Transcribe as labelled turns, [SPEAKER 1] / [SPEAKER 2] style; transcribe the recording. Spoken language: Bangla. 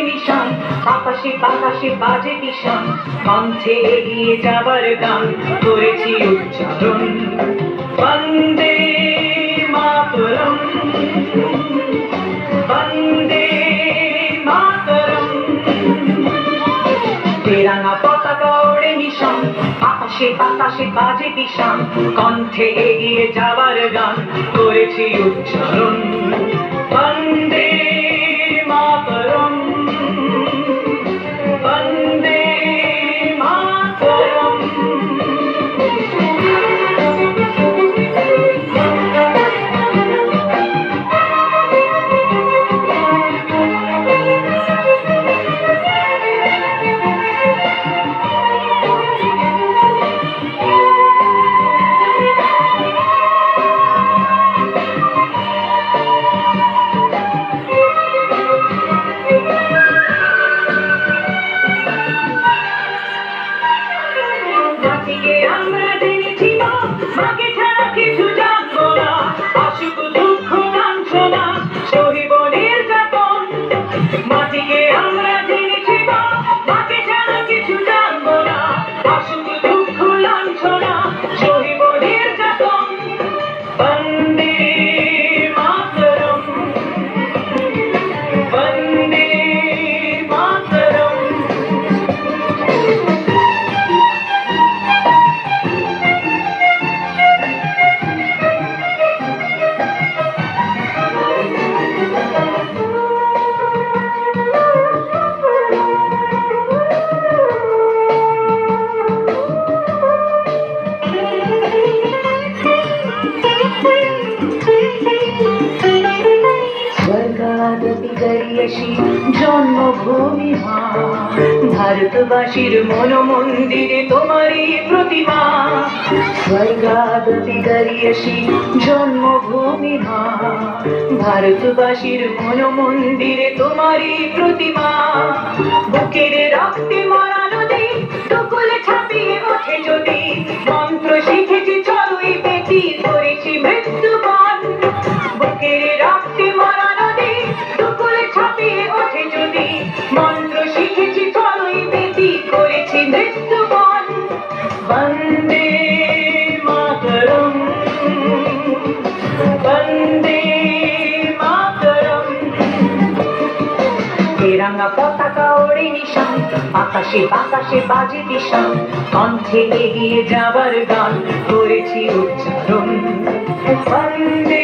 [SPEAKER 1] নিশান, আকাশে বাতাসে বাজে কিষান, কণ্ঠে এগিয়ে যাবার গান করেছি উচ্চারণ। বন্দে মাতরম, বন্দে মাতরম। তেরাঙা পতাকা ওড়ে নিশান, আকাশে বাতাসে বাজে কিষান, কণ্ঠে এগিয়ে যাবার গান করেছি উচ্চারণ। বন্দে মাতরম, বন্দে মাতরম। জাতিকে আমরা জেনেছি মা, মাকে ছাড়া কিছু জানবো না, আসুক দুঃখ লাঞ্ছনা সহিব নির্যাতন। মাটিকে আমরা জেনেছি মা, মাকে ছাড়া কিছু জানবো না, আসুক দুঃখ লাঞ্ছনা সহিব নির্যাতন। বন্দে মাতরম, বন্দে মাতরম। স্বর্গাদপি গরিয়সী জন্মভূমি মা, ভারতবাসীর মন মন্দিরে তোমারই প্রতিমা। স্বর্গাদপি গরিয়সী জন্মভূমি মা, ভারতবাসীর মন মন্দিরে তোমারই প্রতিমা। বুকের রক্তে মরা নদী টুকুলে ছাপিয়ে ওঠে যদি, মন্ত্র শিখেছি চড়ুই বেটি করেছি মৃত্যুবরণ। বুকের রক্তে মরা নদী টুকুলে ছাপিয়ে ওঠে যদি, মন্ত্র শিখেছি চড়ুই বেটি করেছি মৃত্যুবরণ। বন্দে মাতরম, বন্দে মাতরম। তেরাঙা পতাকা ওড়ে নিশান, আকাশে বাতাসে বাজে কিষান, কণ্ঠে এগিয়ে যাবার গান করেছি উচ্চারণ। বন্দে